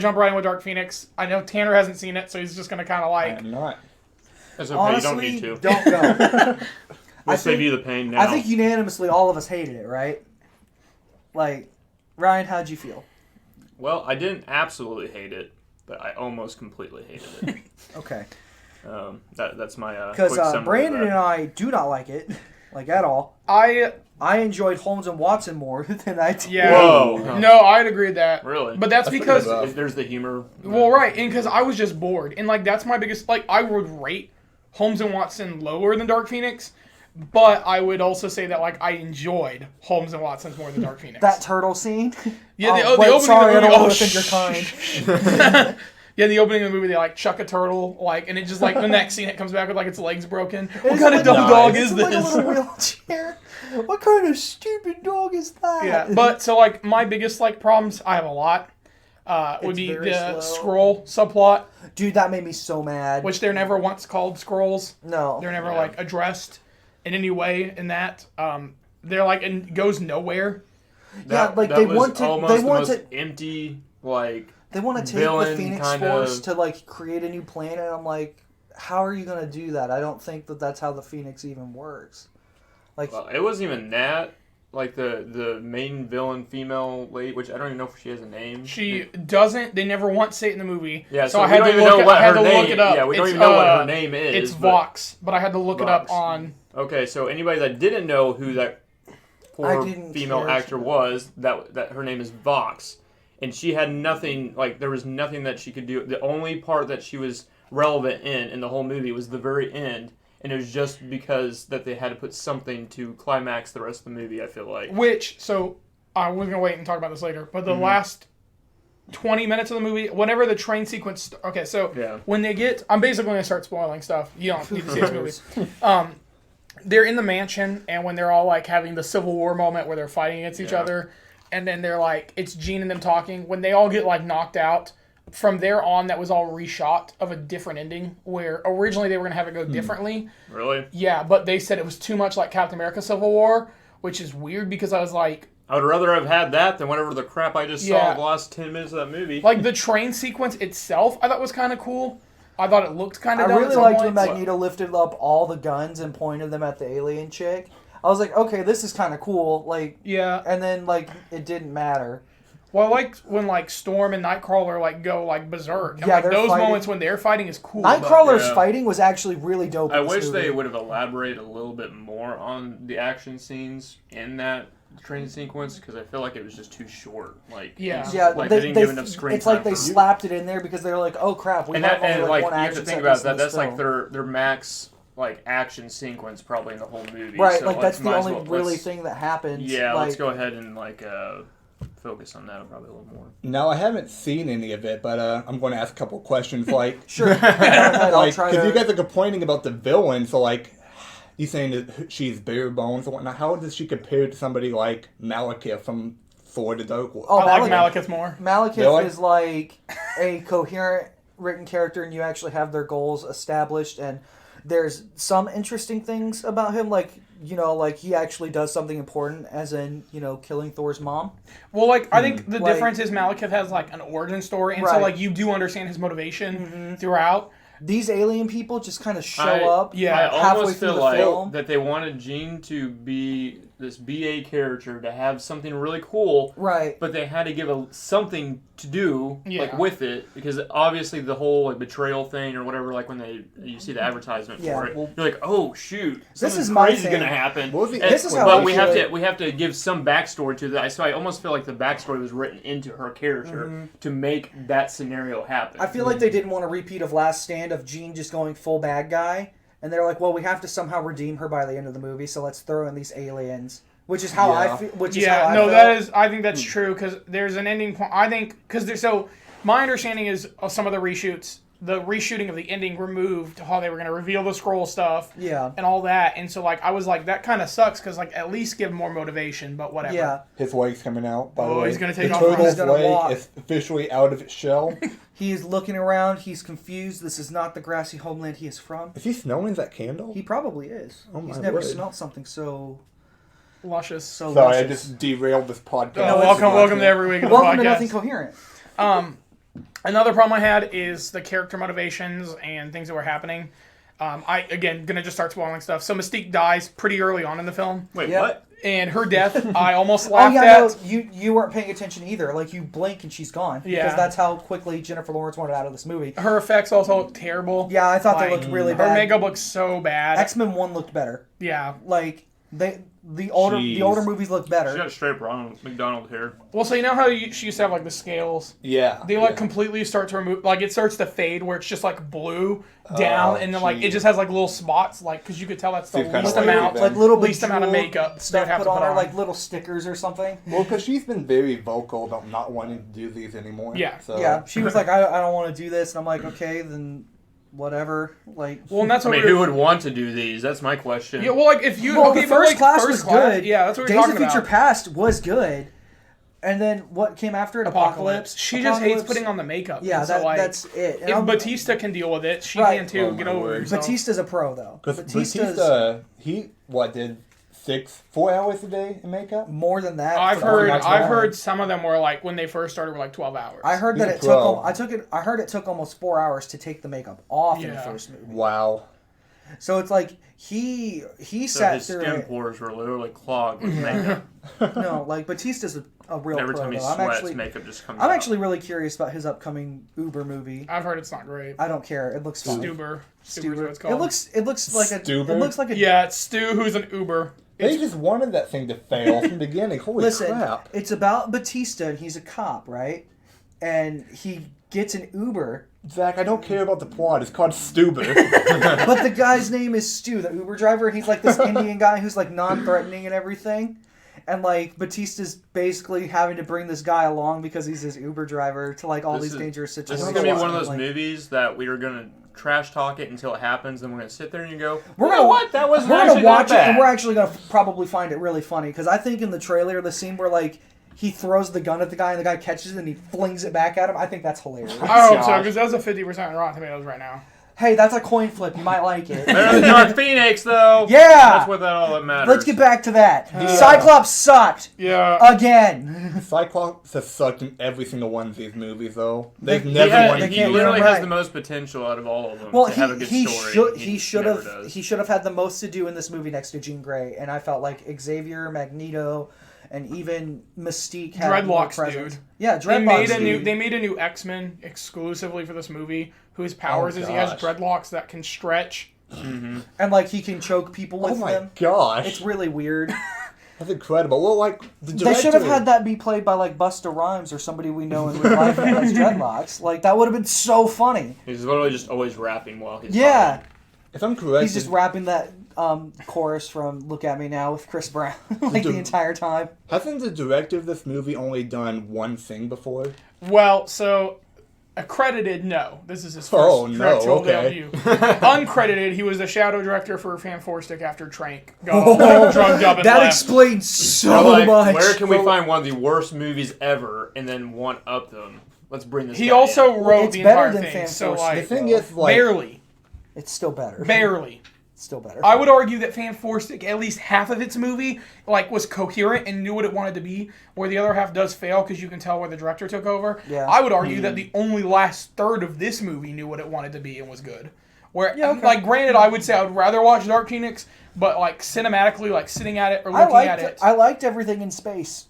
jump right in with Dark Phoenix. I know Tanner hasn't seen it, so he's just gonna kind of I like. am not. That's okay. Honestly, you don't need to. don't go. We'll I save think- you the pain now. I think unanimously all of us hated it, right? Like, Ryan, how'd you feel? Well, I didn't absolutely hate it, but I almost completely hated it. Okay. That's my Because quick summary Brandon of and that. I do not like it, like at all. I enjoyed Holmes and Watson more than I did. yeah. Whoa. No, I'd agree with that. Really? But that's That's because pretty rough. There's the humor. well, right, and because I was just bored, and like that's my biggest like I would rate Holmes and Watson lower than Dark Phoenix, but I would also say that like I enjoyed Holmes and Watson's more than Dark Phoenix. That turtle scene. Yeah, the wait, opening sorry, of the I movie. don't want to think you're kind. Yeah, the opening of the movie, they like chuck a turtle, like, and it just like the next scene it comes back with like its legs broken. What It's kind of like dumb a- dog it's is like this? a little wheelchair. What kind of stupid dog is that? Yeah, but so like my biggest like problems, I have a lot. Would It's be very the slow. scroll subplot, Dude, that made me so mad. which they're never once called scrolls. No. They're never Yeah. like addressed in any way in that. They're like and goes nowhere. Yeah, like, they was want to- almost they the want most to- empty, like. They want to take the villain Phoenix kind Force of- to like create a new planet. I'm like, how are you gonna do that? I don't think that that's how the Phoenix even works. Like, Well, it wasn't even that. Like the main villain, female lady, which I don't even know if she has a name. She doesn't. They never once say it in the movie. Yeah, so so I we had don't to even look know it, what I had her to look name. it up. Yeah, we don't It's, even know what her name is. It's but- Vox, but I had to look it up Vox. on. Okay, so anybody that didn't know who that I poor didn't female care. actor was, that her name is Vox, and she had nothing. Like there was nothing that she could do. The only part that she was relevant in the whole movie was the very end, and it was just because that they had to put something to climax the rest of the movie. I feel like. Which so I was gonna wait and talk about this later, but the last 20 minutes of the movie, whenever the train sequence. Okay, so Yeah. when they get, I'm basically gonna start spoiling stuff. You don't need to see this movie. They're in the mansion, and when they're all like having the Civil War moment where they're fighting against each Yeah. other, and then they're like, it's Gene and them talking. When they all get like knocked out, from there on, that was all reshot of a different ending. Where originally they were gonna have it go differently. Really, Yeah, but they said it was too much like Captain America: Civil War, which is weird because I was like. I would rather have had that than whatever the crap I just saw Yeah. in the last 10 minutes of that movie. Like the train sequence itself, I thought was kind of cool. I thought it looked kind I of dumb. really at some liked when points. Magneto lifted up all the guns and pointed them at the alien chick. I was like, okay, this is kind of cool. Like, Yeah. and then like it didn't matter. Well, I liked when like Storm and Nightcrawler like go like berserk. And, Yeah, like they're those fighting. moments when they're fighting is cool. but- Nightcrawler's Yeah. fighting was actually really dope. I in this wish movie. they would have elaborated a little bit more on the action scenes in that train sequence because I feel like it was just too short. Like Yeah. Yeah, like they didn't give enough screen it's like time they for- slapped it in there because they were like, "Oh crap, we and have that only and like like one you have action to think set about piece in that. this That's like film." their max like action sequence probably in the whole movie. right. So like that's the might as only well- really let's- thing that happens. Yeah, like, let's go ahead and like focus on that probably a little more. No, I haven't seen any of it, but I'm going to ask a couple questions. Like, Sure, go ahead, I'll like try because to. you guys are complaining about the villain, so like, you saying that she's bare bones and whatnot. How does she compare to somebody like Malekith from Thor: The Dark World? Oh, I like Malekith. Malekith more. Malekith Really? is like a coherent written character, and you actually have their goals established, and there's some interesting things about him, like, you know, like he actually does something important, as in, you know, killing Thor's mom. Well, like I think the Like- difference is Malekith has like an origin story, and so Right. like you do understand his motivation throughout. These alien people just kind of show I- up Yeah. I halfway almost through feel the like film. that they wanted Jean to be this BA character to have something really cool, Right. but they had to give something to do Yeah. like with it because obviously the whole like betrayal thing or whatever, like when you see the advertisement Yeah, for it, well- you're like, oh shoot, This something is my crazy thing. gonna happen. What was the- And- This is how but I we feel have it. to we have to give some backstory to that. So I almost feel like the backstory was written into her character to make that scenario happen. I feel like they didn't want a repeat of Last Stand of Jean just going full bad guy, and they're like, well, we have to somehow redeem her by the end of the movie, so let's throw in these aliens. Which is how I Yeah. feel. Which is how Yeah, I no, felt. that is. I think that's true because there's an ending point. I think because there's so. My understanding is of some of the reshoots, the reshooting of the ending removed how they were going to reveal the scroll stuff. Yeah. And all that, and so like I was like that kind of sucks because like at least give more motivation, but whatever. Yeah. His leg's coming out. By the Oh, way, he's gonna take the off turtle's He's gonna walk. leg is officially out of its shell. He's looking around. He's confused. This is not the grassy homeland he is from. Is he smelling that candle? He probably is. Oh my He's never word. smelled something so Luscious. Sorry, I luscious. just derailed this podcast. welcome to Every Week of the Welcome to Podcast. Nothing Coherent. Another problem I had is the character motivations and things that were happening. Again, gonna just start spoiling stuff. So Mystique dies pretty early on in the film, Wait, Yeah. what? and her death, I almost Oh laughed yeah, at. no, you weren't paying attention either. Like you blink and she's gone. Yeah. Because that's how quickly Jennifer Lawrence wanted out of this movie. Her effects also look terrible. Yeah, I thought they Like, looked really Her bad. makeup looks so bad. X-Men 1 looked better. Yeah. Like the older Jeez. movies looked She better. got straight Ronald McDonald hair. Well, so you know how she used to have like the scales? Yeah. They like yeah. completely start to remove, like it starts to fade where it's just like blue down, and then like it geez. just has like little spots, like because you could tell that's the Seems kinda least weird amount, then. Like little least amount of bejeweled makeup they'd stuff have put to on put her, on. like little stickers or something. Well, because she's been very vocal about not wanting to do these anymore. Yeah. So. Yeah, she was like, I don't want to do this, and I'm like, okay, then whatever. Like, Well, and that's I what mean, we who were- would want to do these? That's my question. Yeah, well, like if you well, okay, the but, first like, class first was class, good. Yeah, that's what we're Days talking of Future about. Past was good, and then what came after it? Apocalypse. She just hates Apocalypse. putting on the makeup. Yeah, and so, like, that's it. And if I'm- Batista can deal with it, she Right. can too. Oh, Get my over word. yourself. Batista's a pro though. Because Batista's Batista, he did 4 hours a day in makeup. more than that. I've for heard. Alex I've Warren. heard some of them were like when they first started were like 12 hours. I heard that He's a it pro. took. I heard it took almost 4 hours to take the makeup off in the Yeah. first movie. Wow. So it's like he So sat his through skin it. pores were literally clogged with makeup. No, like Batista's a real Every pro. time he though. sweats, makeup just comes I'm out. actually really curious about his upcoming Uber movie. I've heard it's not great. I don't care. It looks fun. Stuber. Stuber's what it's called. It looks like a. Stuber? It looks like a. Yeah, it's Stu who's an Uber. They just wanted that thing to fail from the beginning. Holy Listen, crap. it's about Batista and he's a cop, right? And he gets an Uber, Zach, I don't care about the plot. It's called Stuber. but the guy's name is Stu, the Uber driver. And he's like this Indian guy who's like non-threatening and everything. And like Batista's basically having to bring this guy along because he's his Uber driver to like all This these is- dangerous This situations. is gonna be one of those Like, movies that we are gonna trash talk it until it happens, then we're gonna sit there and you go, We're you know gonna what? That wasn't We're actually gonna watch that it bad. and we're actually gonna probably find it really funny because I think in the trailer the scene where like he throws the gun at the guy and the guy catches it and he flings it back at him. I think that's hilarious. I hope so Gosh. because that's a 50% on Rotten Tomatoes right now. Hey, that's a coin flip. You might like it. Better than Dark Phoenix, though. Yeah! That's what that all that matters. Let's get back to that. Cyclops sucked Yeah. again. Cyclops has sucked in every single one of these movies, though. They've They- never had- won. they He can't literally get 'em has right. the most potential out of all of them Well, to have a good he story. should never have does. he should have had the most to do in this movie next to Jean Grey, and I felt like Xavier, Magneto, and even Mystique had more Dreadlocks, presence. dude. Yeah, They Dreadlocks. made a dude. new. They made a new X-Men exclusively for this movie. Whose powers is he has gosh. dreadlocks that can stretch. and like he can choke people with Oh my them. gosh. It's really weird. That's incredible. Well, like, the director... They should have had that be played by like Busta Rhymes or somebody we know in real life that has dreadlocks. Like that would have been so funny. He's literally just always rapping while he's Yeah, fighting. If I'm correct... he's just rapping that chorus from "Look at Me Now" with Chris Brown like the entire time. Hasn't the director of this movie only done one thing before? Well, so accredited, no. This is his first Oh, no, directorial okay. debut. Uncredited, he was the shadow director for Fan Four Stick after Trank got drugged up and That left. explains so Like, much. where can we find one of the worst movies ever and then one up them? Let's bring this He guy also in. wrote It's the better entire than thing. Fan So Four like, The thing is, like... barely, It's still better. barely. Still better. I would argue that Fan Four Stick, at least half of its movie, like was coherent and knew what it wanted to be, where the other half does fail because you can tell where the director took over. Yeah. I would argue that the only last third of this movie knew what it wanted to be and was good. Where, Yeah, okay. like, granted, I would say I would rather watch Dark Phoenix, but like cinematically, like sitting at it or looking at it. I liked everything in space.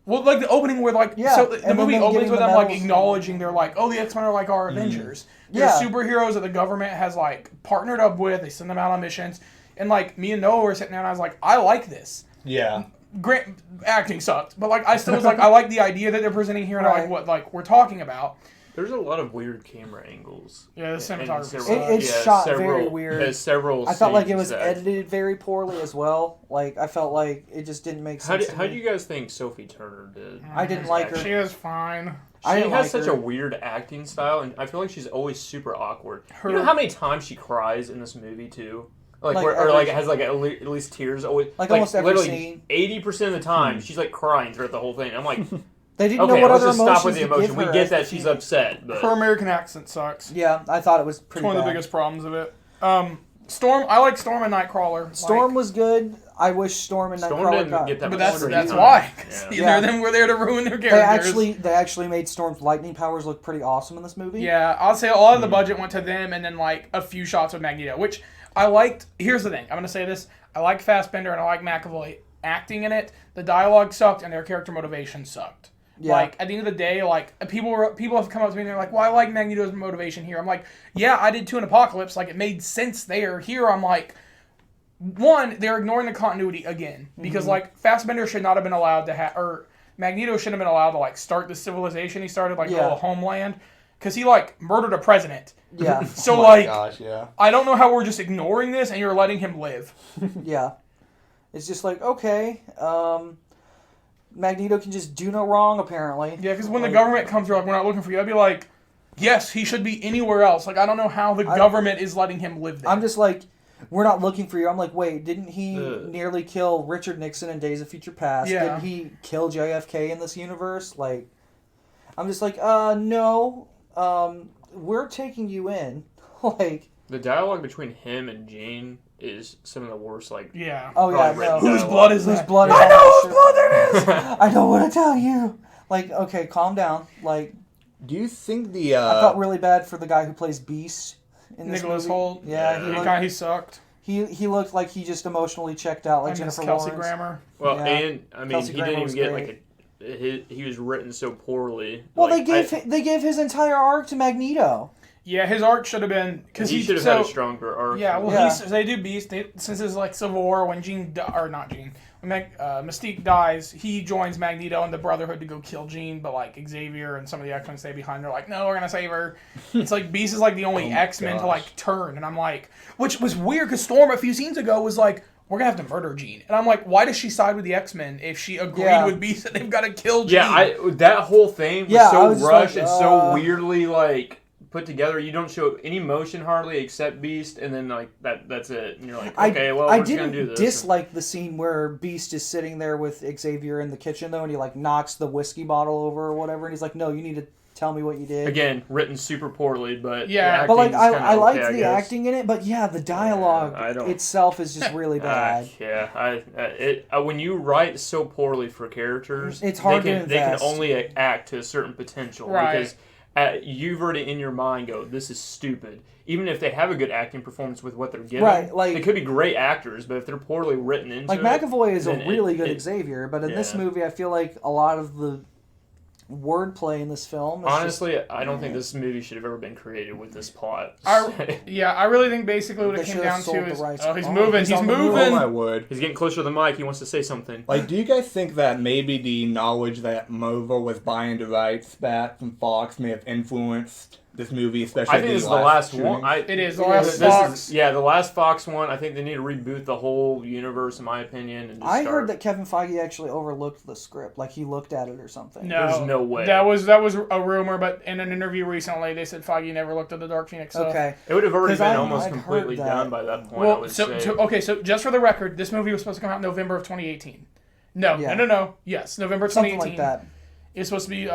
Well, like the opening where like Yeah, so the and then movie them opens getting with the them like medals. acknowledging they're like, oh, the X-Men are like our Avengers. They're Yeah. superheroes that the government has like partnered up with. They send them out on missions, and like me and Noah were sitting there, and I was like, I like this. Yeah. Grant acting sucked, but like I still was like, I like the idea that they're presenting here, and I like Right. what like we're talking about. There's a lot of weird camera angles. Yeah, the And cinematography several- It's shot several- very weird. There's several I felt like it scenes was that- edited very poorly as well. Like I felt like it just didn't make sense. How do to me. you guys think Sophie Turner did? I didn't like her. She was fine. I She didn't has like such her. a weird acting style, and I feel like she's always super awkward. Her- You know how many times she cries in this movie too? Like, Like where, or every- like it has like at least tears always. Like almost every literally scene. 80% of the time, she's like crying throughout the whole thing. I'm like, They didn't okay, know what let's other just emotions stop with the to emotion. give We her get as that the she's scene. upset, but Her American accent sucks. Yeah, I thought it was It's pretty one of the bad. biggest problems of it. Storm. I like Storm and Nightcrawler. Storm like, was good. I wish Storm and Storm Nightcrawler didn't got. get that but much that's screen time. why. 'Cause Yeah. They're them. We're there to ruin their They characters. actually made Storm's lightning powers look pretty awesome in this movie. Yeah, I'll say a lot of the budget went to them, and then like a few shots of Magneto, which I liked. Here's the thing: I'm gonna say this. I like Fassbender and I like McAvoy acting in it. The dialogue sucked, and their character motivation sucked. Yeah. Like at the end of the day, like people have come up to me and they're like, "Well, I like Magneto's motivation here." I'm like, "Yeah, I did too in Apocalypse. Like it made sense there." Here, I'm like, one, they're ignoring the continuity again because like Fassbender should not have been allowed to have, or Magneto shouldn't have been allowed to like start the civilization he started, like the little homeland, because he like murdered a president. Yeah. So Oh my like, gosh, yeah. I don't know how we're just ignoring this and you're letting him live. Yeah. It's just like, okay, Magneto can just do no wrong, apparently. Yeah, because when the government comes through, like, we're not looking for you, I'd be like, yes, he should be anywhere else. Like, I don't know how the government is letting him live there. I'm just like, we're not looking for you. I'm like, wait, didn't he Ugh. nearly kill Richard Nixon in Days of Future Past? Yeah. Didn't he kill JFK in this universe? Like, I'm just like, no, we're taking you in. Like, The dialogue between him and Jean is some of the worst. Like, yeah. oh yeah, Probably no. written Whose dialogue. blood is Whose that? blood is I on know my whose shirt? blood it is! I don't want to tell you. Like, okay, calm down. Like, Do you think the I felt really bad for the guy who plays Beast in this Nicholas movie. Holt. Yeah, He sucked. he looked like he just emotionally checked out, like I miss Jennifer Kelsey Lawrence. Grammer. well, Yeah. and I mean, Kelsey he Grammer didn't was even get great. like he was written so poorly. Well, Like, they gave his entire arc to Magneto. Yeah, his arc should have been... Cause he should have had a stronger arc. Yeah, well, Yeah. they do Beast. Since it's like Civil War, when Mystique dies, he joins Magneto and the Brotherhood to go kill Jean, but like Xavier and some of the X-Men stay behind. They're like, no, we're gonna save her. It's like Beast is like the only Oh my X-Men to gosh. like turn, and I'm like, which was weird because Storm a few scenes ago was like, we're gonna have to murder Jean, and I'm like, why does she side with the X-Men if she agreed Yeah. with Beast that they've got to kill Jean? Yeah, that whole thing was Yeah, I so was just rushed like, and so weirdly like put together. You don't show any emotion hardly except Beast, and then like that's it. And you're like, okay, well, I we're just gonna didn't do this. dislike the scene where Beast is sitting there with Xavier in the kitchen though, and he like knocks the whiskey bottle over or whatever, and he's like, "No, you need to tell me what you did." Again, written super poorly, but Yeah. the But like, acting's I kinda liked okay, the guess. acting in it, but yeah, the dialogue I don't- itself is just really bad. When you write so poorly for characters, It's hard they to can, They can invest. only act to a certain potential Right. because you've already in your mind go, this is stupid. Even if they have a good acting performance with what they're given, Right, like- they could be great actors, but if they're poorly written into Like it, McAvoy is a then really good Xavier, but in this yeah. movie, I feel like a lot of the wordplay in this film is Honestly, I don't think this movie should have ever been created with this plot. I really think basically what They it came should down have sold to the is, rights. oh, he's Oh, moving, he's he's on the move. Oh moving. my word. He's getting closer to the mic. He wants to say something. Like, do you guys think that maybe the knowledge that Marvel was buying the rights back from Fox may have influenced this movie, especially I think this is the last one. It is the Yeah, last this Fox. The last Fox one. I think they need to reboot the whole universe, in my opinion. And just I start. heard that Kevin Feige actually overlooked the script, like he looked at it or something. No, There's no way. That was a rumor, but in an interview recently, they said Feige never looked at the Dark Phoenix stuff. Okay. It would have already 'Cause been I- almost I'd completely heard that. done by that point. I Well, would so say. so just for the record, this movie was supposed to come out in November of 2018. No, Yeah. no. Yes, November Something 2018. like that. It's supposed to be.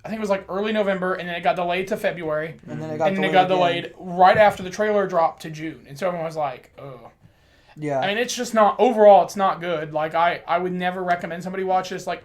I think it was like early November, and then it got delayed to February, And then it got and then delayed. it got again. delayed right after the trailer dropped to June, and so everyone was like, "Oh." Yeah. I mean, it's just not overall. It's not good. Like I would never recommend somebody watch this. Like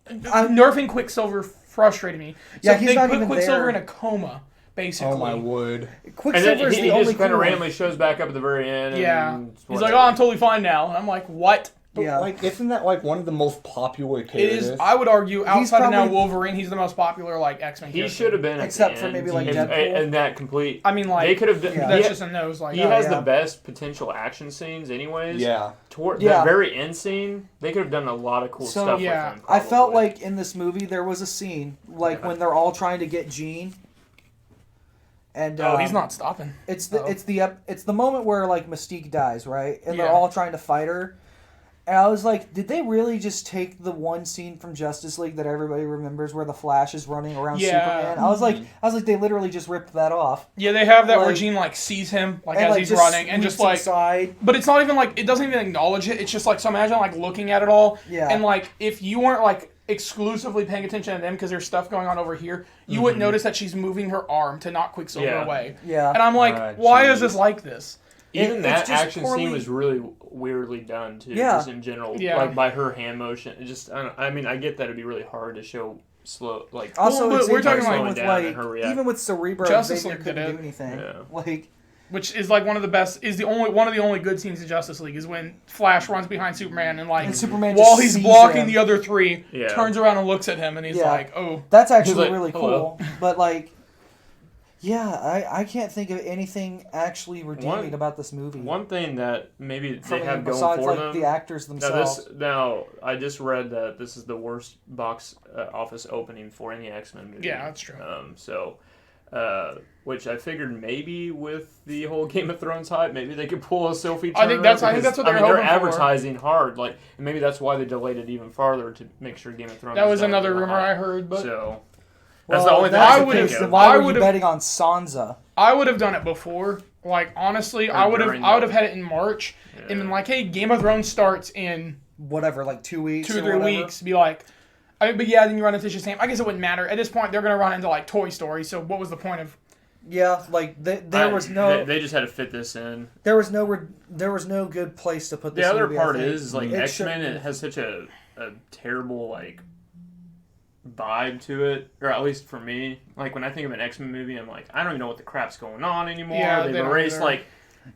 nerfing Quicksilver frustrated me. So Yeah, he's they not put even Quicksilver there. in a coma, basically. Oh my word. And then Quicksilver's he the just only kind of cool one. randomly shows back up at the very end. Yeah, And he's like, "Oh, I'm totally fine now," and I'm like, "What?" Yeah. Like, isn't that like one of the most popular It characters? is. I would argue outside of now probably- Wolverine, he's the most popular like X-Men. He character. should have been at Except the for end. maybe, like, And- Deadpool. and that complete. I mean, like They could have. Yeah. that's just a nose. Like He Oh, has yeah. the best potential action scenes, anyways. Yeah. Toward Yeah. that very end scene, they could have done a lot of cool So, stuff yeah, with him. I felt probably. like in this movie there was a scene like when they're all trying to get Jean. And oh, he's not stopping. It's the moment where like Mystique dies, right? And they're Yeah. all trying to fight her. And I was like, did they really just take the one scene from Justice League that everybody remembers where the Flash is running around Yeah. Superman? I was like, they literally just ripped that off. Yeah, they have that where Like- Jean like sees him like And, as like, he's just running and just sweeps like. inside. But it's not even like it doesn't even acknowledge it. It's just like so imagine like looking at it all. Yeah. And like if you weren't like exclusively paying attention to them because there's stuff going on over here, you wouldn't notice that she's moving her arm to knock Quicksilver Yeah. away. Yeah. And I'm like, why is this like this? Even it's that just action poorly- scene was really weirdly done too. Yeah. Just in general, Yeah. like by her hand motion. It just, I mean, I get that it'd be really hard to show slow, like Also, Well, it's we're talking even like- with down and her react. even with Cerebro, Justice Xavier League couldn't did do it. anything. Yeah. Like, Which is like one of the best, is one of the only good scenes in Justice League is when Flash runs behind Superman and like and Superman while just he's sees blocking him. the other three, Yeah. turns around and looks at him and he's Yeah. like, oh. That's actually like, really "Hello." cool. But like, yeah, I can't think of anything actually redeeming about this movie. one thing that maybe from they have going besides for like them. the actors Now themselves. now I just read that this is the worst box office opening for any X-Men movie. Yeah, that's true. Which I figured maybe with the whole Game of Thrones hype, maybe they could pull a Sophie I think Turner. that's what because, they're they're hoping for. advertising hard, like, and maybe that's why they delayed it even farther to make sure Game of Thrones. That was done another with the rumor hype. I heard, but So that's the Well, only thing that's I the could case, think then of. why I were you would've- betting on Sansa? I would have done it before. Like honestly, I would during have the- had it in March and been like, hey, Game of Thrones starts in Whatever, like 2 weeks, 2 or or 3 whatever. weeks. Be like, but yeah, then you run into Shazam. I guess it wouldn't matter at this point. They're gonna run into like Toy Story. So what was the point of? Yeah, like there was no, They just had to fit this in. there was no good place to put this. The other movie, I part think. is like It X-Men. should- It has such a terrible like vibe to it, or at least for me. Like when I think of an X-Men movie, I'm like, I don't even know what the crap's going on anymore. Yeah, They've they don't erased either. like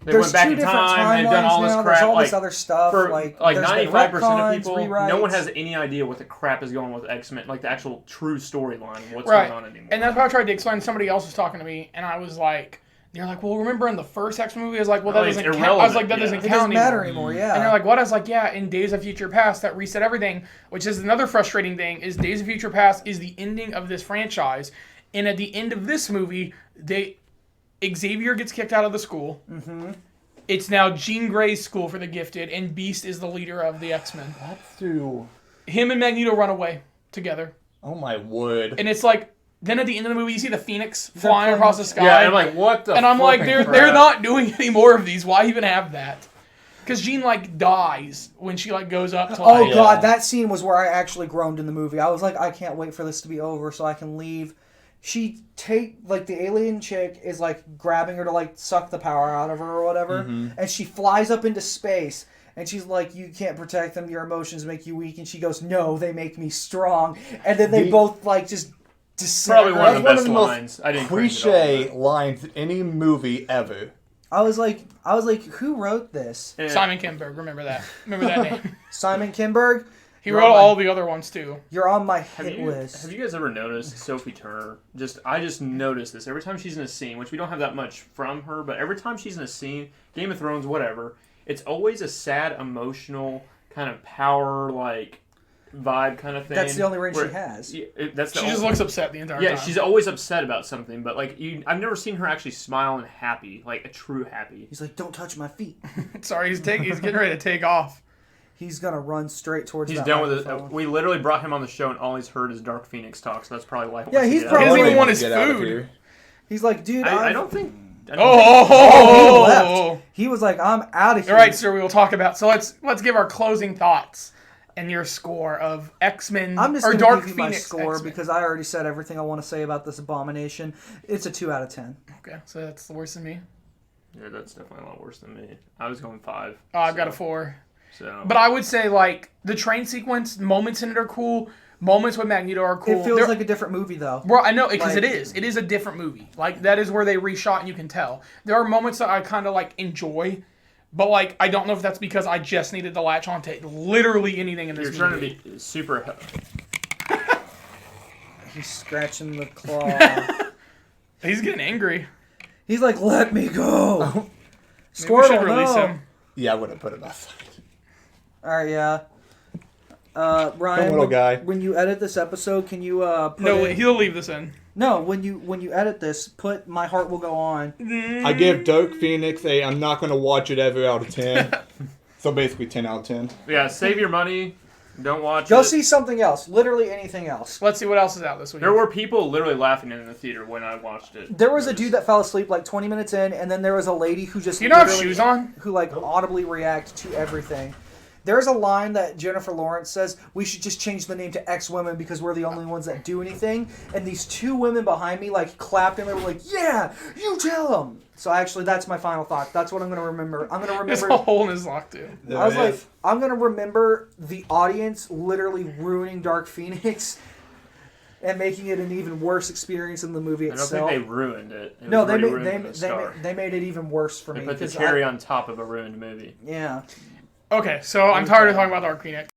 they There's went back two in different time. They've done all timelines this now. crap. There's all like this other stuff. for like like there's been 95% of retcons, people, rewrites. no one has any idea what the crap is going on with X-Men, like the actual true storyline, and what's Right. going on anymore. And that's what I tried to explain. Somebody else was talking to me, and I was like, they're like, well, remember in the first X-Men movie? I was like, well, that Like, it's doesn't count. I was irrelevant, like, that yeah. doesn't It count doesn't matter anymore. anymore. Yeah. And they're like, what? I was like, yeah, in Days of Future Past, that reset everything, which is another frustrating thing, is Days of Future Past is the ending of this franchise. And at the end of this movie, Xavier gets kicked out of the school. Mm-hmm. It's now Jean Grey's school for the gifted, and Beast is the leader of the X-Men. That's too. Him and Magneto run away together. Oh my word. And it's like, then at the end of the movie, you see the Phoenix flying playing- across the sky. yeah, and I'm like, what the? And I'm like, flipping they're crap? not doing any more of these. Why even have that? Because Jean like dies when she like goes up to Oh like. god, that scene was where I actually groaned in the movie. I was like, I can't wait for this to be over so I can leave. She the alien chick is like grabbing her to like suck the power out of her or whatever, and she flies up into space. And she's like, you can't protect them. Your emotions make you weak. And she goes, no, they make me strong. And then they both like just Probably one of the That's best one of the lines. I didn't cringe at all, Cliche lines in any movie ever. I was like, who wrote this? but- Simon Kinberg, remember that? Remember that name? Simon Kinberg. He You're wrote on my- all the other ones too. You're on my Have hit you, list. have you guys ever noticed Sophie Turner? I just noticed this every time she's in a scene, which we don't have that much from her, but every time she's in a scene, Game of Thrones, whatever, it's always a sad, emotional kind of power like vibe kind of thing. That's the only range where- she has. Yeah, that's the She just only- looks upset the entire Yeah, time. she's always upset about something, but like I've never seen her actually smile and happy, like a true happy. He's like, don't touch my feet. Sorry, he's getting ready to take off. He's gonna run straight towards. He's that done with it. microphone. We literally brought him on the show, and all he's heard is Dark Phoenix talk. So that's probably why. He Yeah, wants to he's get out. probably- He doesn't even Probably want his Get out of food. here. He's like, dude, I don't think. I don't Oh, He left. He was like, I'm out of here. All right, sir. We will talk about. So let's give our closing thoughts and your score of X-Men I'm just or gonna Dark give you my Phoenix score X-Men. because I already said everything I want to say about this abomination. It's a 2 out of 10. Okay, so that's the worst than me. Yeah, that's definitely a lot worse than me. I was going 5. Oh, I've got a 4. So, But I would say like the train sequence moments in it are cool. Moments with Magneto are cool. It feels They're- like a different movie though. Bro, I know because like- it is. It is a different movie. Like that is where they reshot, and you can tell. There are moments that I kind of like enjoy, but like I don't know if that's because I just needed to latch on to literally anything in this you're movie. trying to be super. He's scratching the claw. He's getting angry. He's like, let me go. Maybe we Squirtle, should release no. him. Yeah, I would have put it outside. All right, yeah. Ryan, little guy. when you edit this episode, can you put No, in- he'll leave this in. No, when you edit this, put "My Heart Will Go On." I give Dark Phoenix a I'm not going to watch it ever out of 10. So basically 10 out of 10. Yeah, save your money. Don't watch Go it. see something else. Literally anything else. Let's see what else is out this week. There were people literally laughing in the theater when I watched it. There was a dude that fell asleep like 20 minutes in, and then there was a lady who just Do you not have literally- shoes on? who like audibly react to everything. there's a line that Jennifer Lawrence says, we should just change the name to X Women because we're the only ones that do anything. And these two women behind me like clapped and they were like, yeah, you tell them. So actually, that's my final thought. That's what I'm going to remember. I'm going to There's remember. a hole in his lock too. I was like, I'm going to remember the audience literally ruining Dark Phoenix and making it an even worse experience in the movie I don't itself. think they ruined it. It No, was they already made ruined from the start. they made it even worse for They me. put the 'cause cherry on top of a ruined movie. Yeah. Okay, so I'm tired of talking about Dark Phoenix.